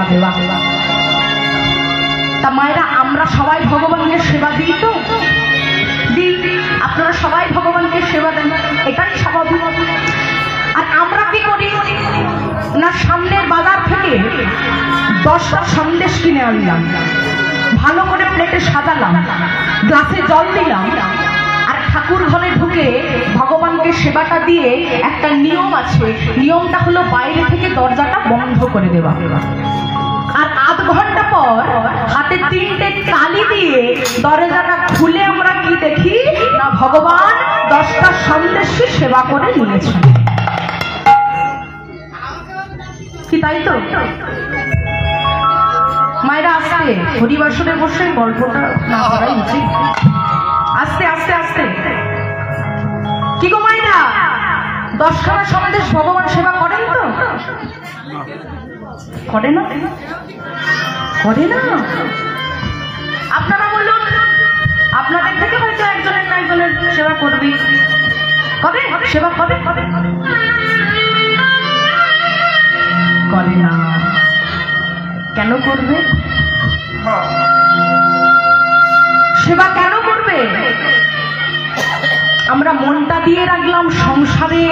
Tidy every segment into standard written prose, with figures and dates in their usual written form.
দেওয়া। তা মায়েরা, আমরা সবাই ভগবানকে সেবা দিই তো? দিই। আপনারা সবাই ভগবানকে সেবা দেন, এটাই স্বাভাবিক। আর আমরা কি করি না, সামনের বাজার থেকে 10টা সন্দেশ কিনে আনলাম, ভালো করে প্লেটে সাজালাম, গ্লাসে জল দিলাম, আর ঠাকুর ঘরে ঢুকে ভগবানকে সেবাটা দিয়ে একটা নিয়ম আছে, নিয়মটা হলো বাইরে থেকে দরজাটা বন্ধ করে দেওয়া। আর আধ ঘন্টা পর হাতে 3টে তালি দিয়ে দরজাটা খুলে আমরা কি দেখি না, ভগবান 10টা সন্দেশই সেবা করে নিয়েছেন। কি তাই তো মায়েরা? আস্তে হরিবাসরে বসে গল্পটা না করাই উচিত। আস্তে আস্তে আস্তে। কি গো মায়েরা, 10খানা সন্দেশ ভগবান সেবা করেন তো? করে না? করে না? আপনারা বলুন, আপনাদের থেকে হয়তো একজনের না একজনের সেবা করবে। কবে সেবা কবে? করে না। কেন করবে? সেবা কেন করবে? আমরা মনটা দিয়ে রাখলাম সংসারে,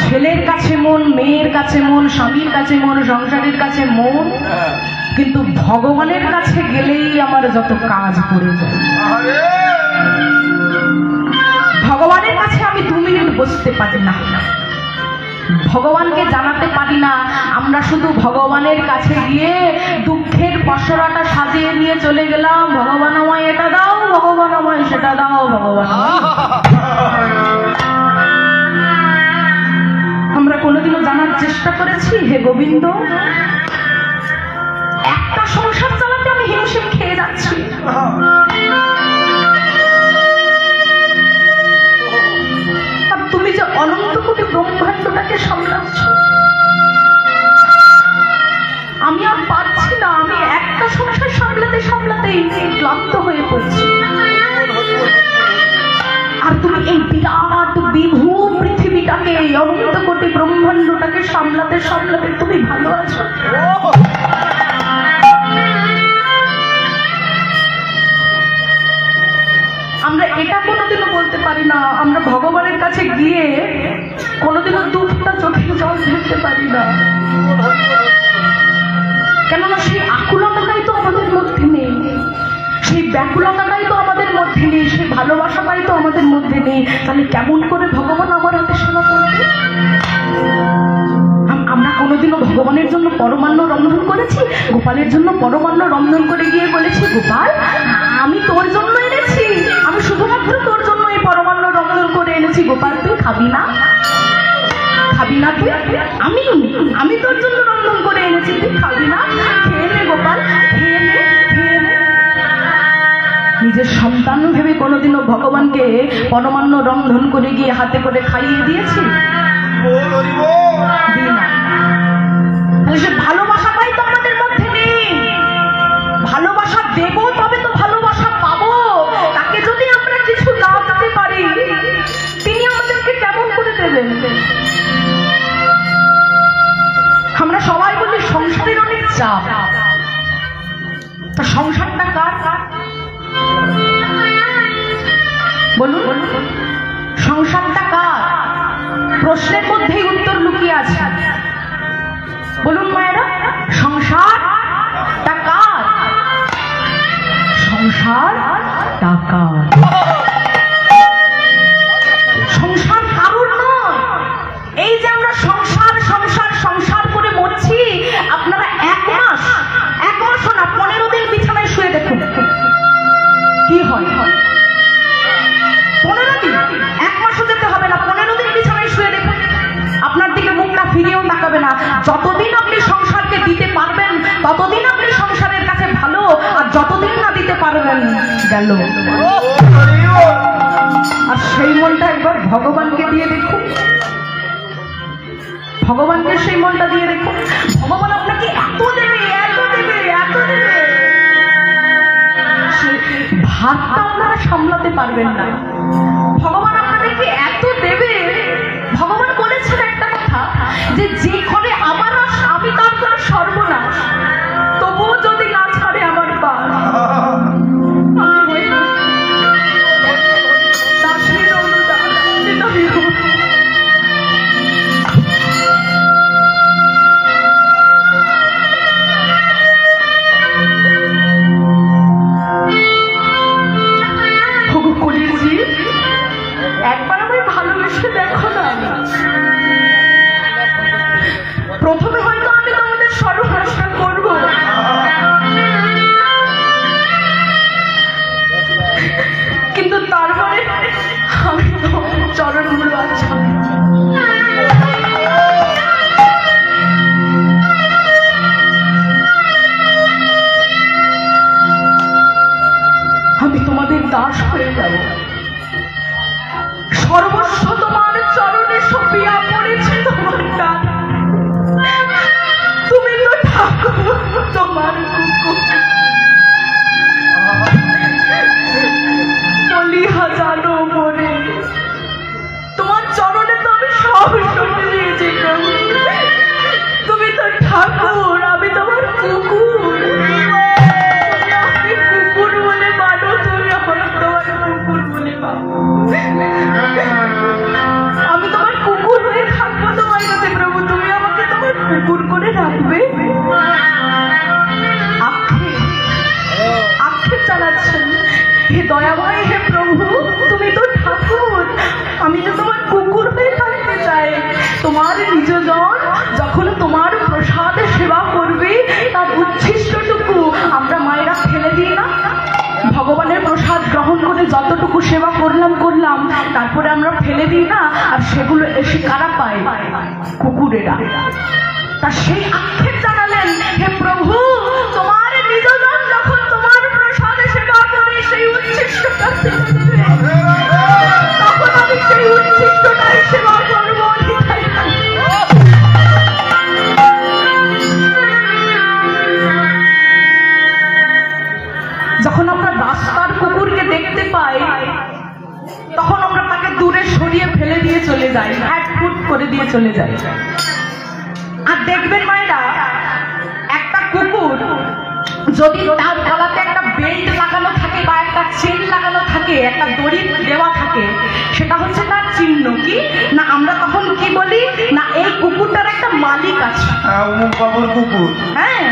ছেলের কাছে মন, মেয়ের কাছে মন, স্বামীর কাছে মন, সংসারের কাছে মন, কিন্তু ভগবানের কাছে গেলেই আমার যত কাজ পড়ে যায়। ভগবানের কাছে আমি 2 মিনিট বসতে পারি না, ভগবানকে জানাতে পারি না। আমরা শুধু ভগবানের কাছে গিয়ে দুঃখের পসরাটা সাজিয়ে নিয়ে চলে গেলাম, ভগবান আমায় এটা দাও, ভগবান আমায় সেটা দাও, ভগবান। আমরা কোনোদিনও জানার চেষ্টা করেছি, হে গোবিন্দ, একটা সংসার চালাতে আমি হিমশিম খেয়ে যাচ্ছি, আর তুমি যে অনন্ত কোটি ব্রহ্মাণ্ডটাকে সামলাচ্ছ, আমি আর পারছি না। আমি একটা সংসার সামলাতে সামলাতেই ক্লান্ত হয়ে পড়ছি, আর তুমি এই বিরাট বিভু পৃথিবীটাকে, অনন্ত কোটি ব্রহ্মাণ্ডটাকে সামলাতে সামলাতে তুমি ভালো আছো। আমরা এটা কোনোদিনও বলতে পারি না, আমরা ভগবানের কাছে গিয়ে কোনোদিনও দুঃখটা চোখে জল ফেলতে পারি না, কেননা সেই আকুলতাটাই তো আমাদের মধ্যে নেই, সেই ব্যাকুলতাটাই তো আমাদের মধ্যে নেই, সেই ভালোবাসাটাই তো আমাদের মধ্যে নেই। তাহলে কেমন করে ভগবান আমার হাতে সেবা করবে? আমরা কোনোদিনও ভগবানের জন্য পরমান্ন রন্ধন করেছি? গোপালের জন্য পরমান্ন রন্ধন করে গিয়ে বলেছি, গোপাল আমি তোর জন্য এনেছি, আমি শুধুমাত্র তোর জন্য এই পরমান্ন রন্ধন করে এনেছি, গোপাল তুই খাবি না? খাবি না তুই? আমি তোর জন্য রন্ধন করে এনেছি, তুই খাবি না? খেয়ে নে গোপাল, খেয়ে নে, খেয়ে নে। নিজের সন্তান ভেবে কোনোদিনও ভগবানকে পরমান্ন রন্ধন করে গিয়ে হাতে করে খাইয়ে দিয়েছি? সে ভালোবাসাটাই তো আমাদের মধ্যে নেই। ভালোবাসা দেবো তবে তো ভালোবাসা পাবো। তাকে যদি আমরা কিছু না দিতে পারি, তিনি আমাদেরকে কেমন করে দেবেন? আমরা সবাই বলি সংসারের অনেক চাপ, সংসারটা কার? বলুন, সংসারটা কার? প্রশ্নের মধ্যেই উত্তর লুকিয়ে আছে। বলুন মায়েরা, সংসারটা কার? সংসারটা কার? সংসার কারুর নয়। এই যে আমরা সংসার সংসার সংসার করে মরছি, আপনারা 1 মাস না 15 দিন বিছানায় শুয়ে দেখুন কি হয়। 15 দিন, 1 মাসও যেতে হবে না, 15 দিন বিছানায় শুয়ে দেখুন, আপনার দিকে মুখটা ফিরিয়েও তাকাবে না। যতদিন আপনি সংসারকে দিতে পারবেন ততদিন আপনি সংসারের কাছে ভালো, আর যতদিন না দিতে পারবেন গেল। আর সেই মনটা একবার ভগবানকে দিয়ে দেখুন, ভগবানকে সেই মনটা দিয়ে দেখুন। ভগবান আপনাকে এত দেবে, এত দেবে, এত দেবে, ভাতটা আপনারা সামলাতে পারবেন না। ভগবান আপনাদেরকে এত দেবে। ভগবান বলেছেন একটা কথা, যে যে ঘরে আমার আস আমি তার কোনো সর্বনাশ। সব শুনে দিয়েছি প্রভু। তুমি তো ঠাকুর, আমি তোমার কুকুর। আমাকে কুকুর বলে মানো, তুমি এখন তোমার কুকুর বলে মানো। আমি তোমার কুকুর হয়ে থাকবো তোমার কাছে প্রভু, তুমি আমাকে তোমার কুকুর করে রাখবে। আক্ষেপ চালাচ্ছেন, হে দয়াময়, হে প্রভু, তুমি তো ঠাকুর, আমি তো তোমার কুকুর হয়ে থাকতে চাই। তোমার নিজজন যখন তোমার প্রসাদে সেবা করবে, তার উচ্ছিষ্টটুকু আমরা মায়েরা ফেলে দিই না? ভগবানের প্রসাদ গ্রহণ করে যতটুকু সেবা করলাম, তারপরে আমরা ফেলে দিই না? আর সেগুলো এসে কারা পায়? কুকুরেরা। তা সেই আক্ষেপ জানালেন, হে প্রভু, তোমার নিজজন যখন তোমার প্রসাদে সেবা করে সেই উচ্ছিষ্টটা তখন আমি সেই উচ্ছিষ্টটাই সেবা করবো। যখন আমরা রাস্তার কুকুরকে দেখতে পাই, তখন আমরা তাকে দূরে সরিয়ে ফেলে দিয়ে চলে যাই, হ্যাটফুট করে দিয়ে চলে যাই। আর দেখবেন মায়েরা, একটা কুকুর যদি তার গলাতে একটা বেল্ট লাগানো থাকে বা একটা চেন লাগানো থাকে, একটা দড়ি দেওয়া থাকে, সেটা হচ্ছে তার চিহ্ন। কি না, আমরা তখন কি বলি না, এই কুকুরটার একটা মালিক আছে। অমুক বাবুর কুকুর। হ্যাঁ,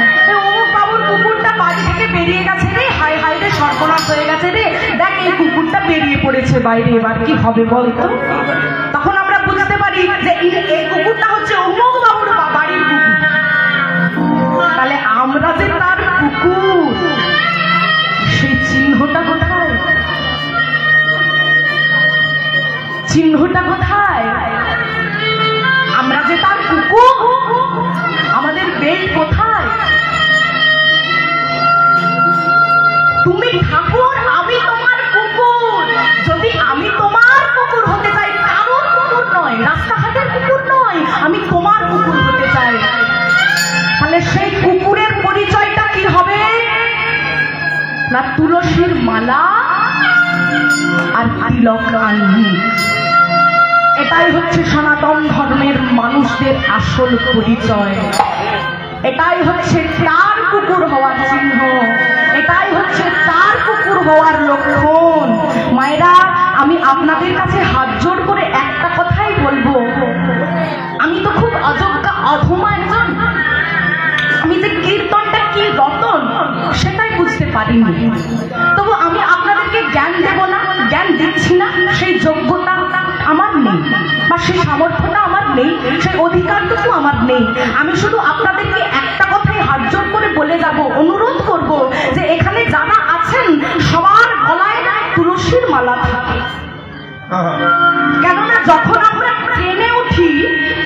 অমুক বাবুর কুকুরটা বাড়ি থেকে বেরিয়ে গেছে রে, হাই হাই রে, সর্বনাশ হয়ে গেছে রে, দেখ এই কুকুরটা বেরিয়ে পড়েছে বাইরে, এবার কি হবে বলতো? তখন আমরা বুঝতে পারি যে এই কুকুরটা হচ্ছে অমুক বাবুর বাড়ির কুকুর। তাহলে আমরা যে তার কুকুর, সেই চিহ্নটা কোথায়? চিহ্নটা কোথায়? আমরা যে তার কুকুর, আমাদের বেল্ট কোথায়? তুমি ঠাকুর, আমি তোমার কুকুর। যদি আমি তোমার কুকুর হতে চাই, কারোর কুকুর নয়, রাস্তাঘাটের কুকুর নয়, আমি তোমার কুকুর হতে চাই, তাহলে সেই কুকুরের পরিচয়টা কি হবে না? তুলসীর মালা আর তিলক আনবি। এটাই হচ্ছে সনাতন ধর্মের মানুষদের আসল পরিচয়। এটাই হচ্ছে তার কুকুর হওয়ার চিহ্ন, এটাই হচ্ছে তার কুকুর হওয়ার লক্ষণ। মায়েরা, আমি আপনাদের কাছে হাত জোড় করে একটা কথাই বলবো, আমি তো খুব অযোগ্য অধমা একজন। আমি যে কীর্তনটা কি রতন সেটাই বুঝতে পারিনি, তবু আমি আপনাদেরকে জ্ঞান দেব না, জ্ঞান দিচ্ছি না, সেই যোগ্যতা আমার নেই বা সেই সামর্থ্যটা আমার নেই, সেই অধিকারটুকু আমার নেই। আমি শুধু আপনাদেরকে একটা কথাই হাত জোড় করে বলে যাব, অনুরোধ করব যে এখানে যারা আছেন সবার গলায় তুলসীর মালা থাকে। কেননা যখন আমরা ট্রেনে উঠি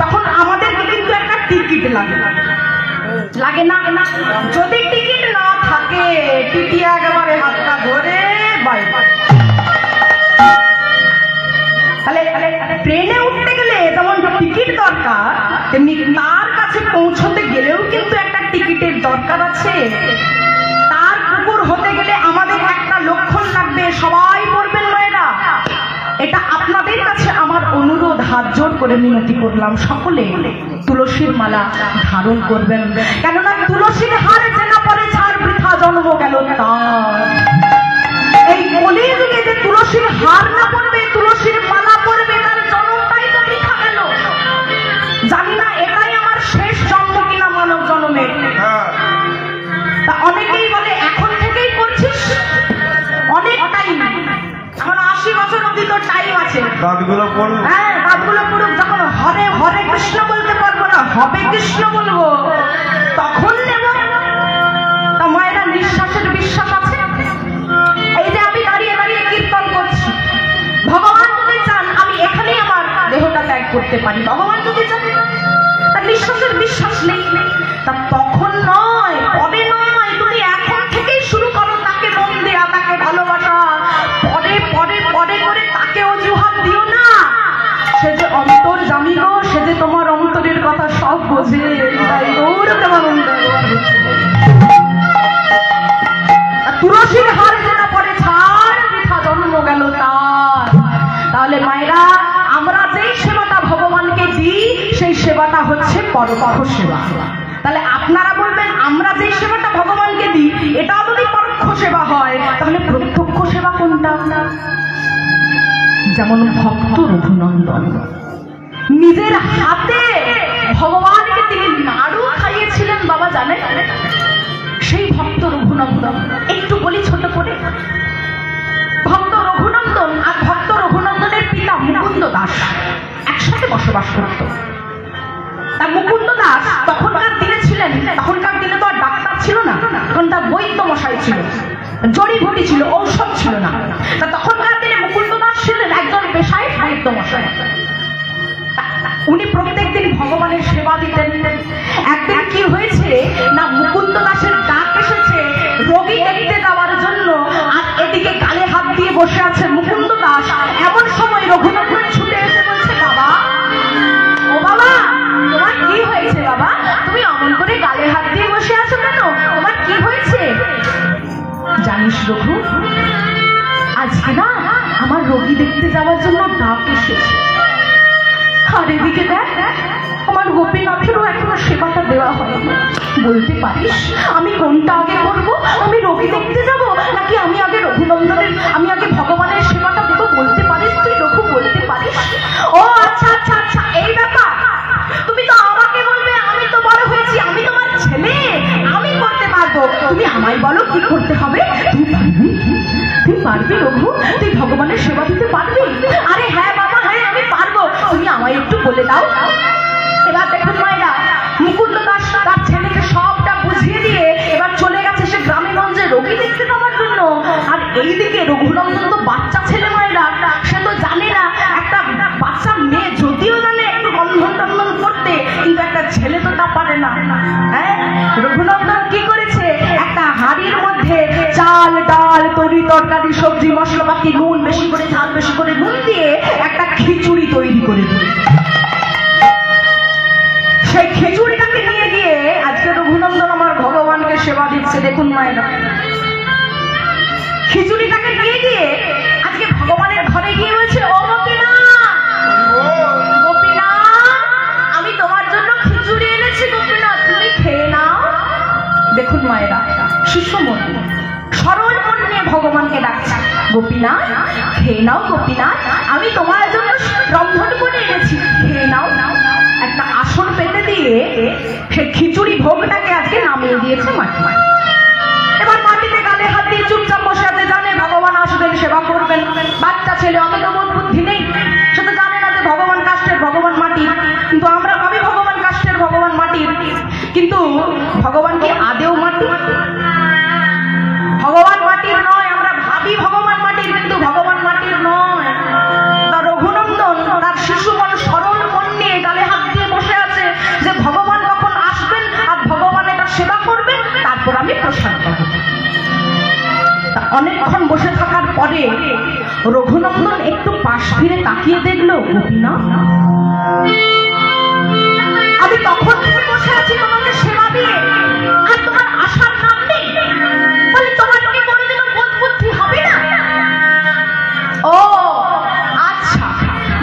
তখন আমাদেরকে কিন্তু একটা টিকিট লাগে, লাগে না? যদি টিকিট না থাকে, টিটি একেবারে হাতটা ধরে বাইরে। তাহলে ট্রেনে উঠতে গেলে যেমন টিকিট দরকার, তেমনি তার কাছে পৌঁছতে গেলেও কিন্তু একটা টিকিটের দরকার আছে। তার কুকুর হতে গেলে আমাদের একটা লক্ষণ লাগবে, সবাই বলবেন মায়েরা। এটা আপনাদের কাছে আমার অনুরোধ, হাত জোড় করে মিনতি করলাম, সকলে তুলসীর মালা ধারণ করবেন। কেননা তুলসীর হার যেনা পরে ছাড় বৃথা জন্ম গেল তার। এই কলিযুগে যে তুলসীর হার না পড়বে, তুলসীর মালা পড়বে, তার জন্মটাই তো বৃথা গেল। জানি না এটাই আমার শেষ জন্ম কিনা মানব জন্মে। তা অনেকেই বলে এখন থেকেই করছিস, অনেক টাইম, এখন 80 বছর অব্দি তোর টাইম আছে। দাঁতগুলো পড়ুক। হ্যাঁ, দাঁতগুলো পড়ুক। যখন হরে হরে কৃষ্ণ বলতে পারবো না, হবে কৃষ্ণ বলবো, তখন নেব। তা মায়েরা, নিঃশ্বাসের বিশ্বাস আছে? এই যে আমি দাঁড়িয়ে দাঁড়িয়ে কীর্তন করছি, ভগবান যদি চান আমি এখানেই আমার দেহটা ত্যাগ করতে পারি, ভগবান যদি চান। তার নিঃশ্বাসের বিশ্বাস নেই, তা তখন নয়, পরে নয়, তুমি এখন থেকেই শুরু করো তাকে মন দেয়া, তাকে ভালোবাসা। পরে পরে পরে করে তাকে অজুহাত দিও না। সে যে অন্তর জানি গো, সে যে তোমার অন্তরের কথা সব বোঝে, তাই ওর তোমার তুলসীর হার যেটা পরে ছাড় বৃথা জন্ম গেল তার। তাহলে মায়েরা, আমরা যেই সেবাটা ভগবানকে দিই সেবাটা হচ্ছে পরোক্ষ সেবা। তাহলে আপনারা বলবেন আমরা যে সেবাটা ভগবানকে দিই এটাও যদি পরোক্ষ সেবা হয় তাহলে প্রত্যক্ষ সেবা কোনটা? যেমন ভক্ত রঘুনন্দন নিজের হাতে ভগবানকে তিনি নাড়ু খাইয়েছিলেন বাবা, জানেন? সেই ভক্ত রঘুনন্দন একটু বলি ছোট করে। ভক্ত রঘুনন্দন আর ভক্ত রঘুনন্দনের পিতা মুকুন্দ দাস একসাথে বসবাস করত। তার মুকুন্দ দাস তখনকার দিনে ছিলেন, তখনকার দিনে তো আর ডাক্তার ছিল না, তখন তার বৈদ্য মশাই ছিল, জড়িবুটি ছিল, ঔষধ ছিল না। তা তখনকার দিনে মুকুন্দ দাস ছিলেন একজন পেশায় বৈদ্য মশাই। উনি প্রত্যেকদিন ভগবানের সেবা দিতেন। একদিন কি হয়েছে না, মুকুন্দ দাসের ডাক এসেছে রোগী দেখতে যাওয়ার জন্য, আর এদিকে গালে হাত দিয়ে বসে আছে মুকুন্দ দাস। এমন সময় রঘুনন্দন ছুটে এসে বলছে, বাবা, ও বাবা, তোমার কি হয়েছে বাবা? তুমি অমন করে গালে হাত দিয়ে বসে আছো কেন? তোমার কি হয়েছে? জানিস রঘু, আজকে না আমার রোগী দেখতে যাওয়ার জন্য ডাক এসেছে, আর এদিকে দেখ আমার গোপীনাথেরও এখনো সেবাটা দেওয়া হয়নি। বলতে পারিস আমি কোনটা আগে করবো? আমি রোগী দেখতে যাব নাকি আমি আগে রঘুনন্দনের, আমি আগে ভগবানের সেবাটা দেবো? বলতে পারিস তুই রঘু, বলতে পারিস? ও আচ্ছা আচ্ছা আচ্ছা, এই ব্যাপার। তুমি তো আমাকে বলবে, আমি তো বড় হয়েছি, আমি তোমার ছেলে, আমি করতে পারবো। তুমি আমায় বলো কি করতে হবে। তুই পারবি? তুই পারবি রঘু? তুই ভগবানের সেবা দিতে পারবি? আরে হ্যাঁ বাবা, হ্যাঁ আমি পারবো, তুমি আমায় একটু বলে দাও। এবার দেখুন মায়েরা, মুকুন্দ দাস তার ছেলেকে সবটা বুঝিয়ে দিয়ে এবার চলে গেছে সে গ্রামে গঞ্জে রোগী দেখতে যাওয়ার জন্য। আর এইদিকে রঘুনন্দন তো বাচ্চা ছেলে মায়েরা, সে তো জানে না, একটা বাচ্চা মেয়ে যদিও জানে একটু বন্ধন টন্ধন করতে, কিন্তু একটা ছেলে তো তা পারে না। হ্যাঁ, রঘুনন্দন কি করেছে, একটা হাঁড়ির মধ্যে চাল ডাল তরি তরকারি সবজি মশলাপাতি নুন বেশি করে, ঝাল বেশি করে নুন দিয়ে একটা খিচুড়ি তৈরি করে দিল। সেই খিচুড়িটাকে নিয়ে গিয়ে আজকে রঘুনন্দন আমার ভগবানকে সেবা দিচ্ছে। দেখুন মায়েরা, খিচুড়িটাকে নিয়ে গিয়ে আজকে ভগবানের ঘরে গিয়ে বলছে, ও গোপীনাথ, গোপীনাথ, আমি তোমার জন্য খিচুড়ি এনেছি গোপীনাথ, তুমি খেয়ে নাও। দেখুন মায়েরা, শিশু মন সরল মন নিয়ে ভগবানকে ডাকছে, গোপীনাথ খেয়ে নাও, গোপীনাথ আমি তোমার জন্য রন্ধন করে এনেছি, খেয়ে নাও। একটা আসন পেতে দিয়ে সে খিচুড়ি ভোগটাকে আজকে নামিয়ে দিয়েছে মাটি। এবার মাটিতে গালে হাত দিয়ে চুপচাপ বসে আছে, জানে ভগবান আসবেন, সেবা করবেন। বাচ্চা ছেলে, অত বোধ বুদ্ধি নেই, সে তো জানে না যে ভগবান কাষ্ঠের, ভগবান মাটির। কিন্তু আমরা ভাবি ভগবান কাষ্ঠের, ভগবান মাটির, কিন্তু ভগবান কি আদেও মাটি? ভগবান মাটির নয়। আমরা ভাবি ভগবান মাটির, কিন্তু ভগবান মাটির নয়। তা রঘুনন্দন তার শিশু মন সরল মন নিয়ে গালে হাত দিয়ে বসে আছে যে ভগবান কখন আসবেন আর ভগবান এটা সেবা করবেন, তারপর আমি প্রসাদ পাবো। অনেকক্ষণ বসে থাকার পরে রঘুনন্দন একটু পাশ ফিরে তাকিয়ে দেখলো, গোপীনাথ আমি তখন থেকে বসে আছি তোমাকে সেবা দিয়ে, আর তোমার আসার নাম নেই, তাহলে তোমার কি কোনোদিনও বোধ বুদ্ধি হবে না? ও আচ্ছা,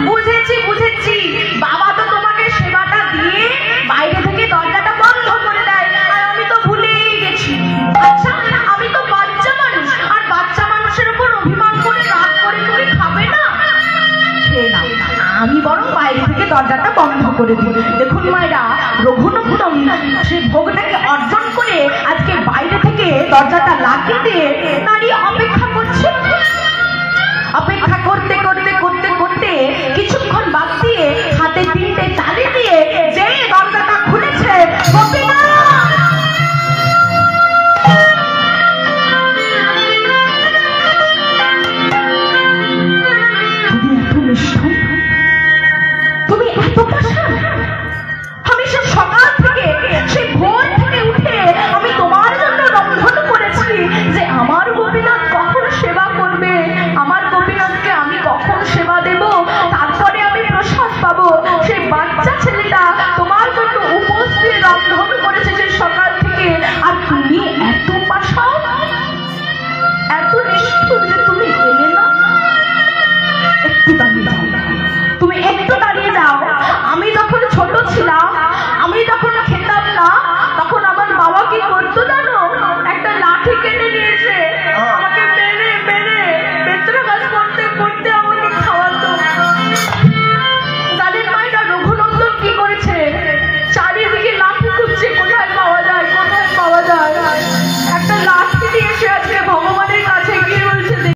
বুঝেছি বুঝেছি, বাবা তো তোমাকে সেবাটা দিয়ে বাইরে থেকে দরজাটা বন্ধ করে দেয়, আর আমি তো ভুলেই গেছি। আচ্ছা, আমি তো বাচ্চা মানুষ, আর বাচ্চা মানুষের উপর অভিমান করে রাগ করে তুমি খাবে না, খেয়ে নাও, আমি বরং বাইরে থেকে দরজাটা বন্ধ করে দিই। দেখুন মায়েরা, রঘুনন্দন সেই ভোগটাকে অর্জন করে আজকে বাইরে থেকে দরজাটা লাগিয়ে দিয়ে দাঁড়িয়ে অপেক্ষা করছে। অপেক্ষা করতে করতে করতে করতে কিছুক্ষণ বাদ দিয়ে হাতে তিনটে তালি দিয়ে যে দরজাটা খুলেছে, গোপীনাথ তুমি এত নিষ্ঠুর, তুমি এত পাষাণ,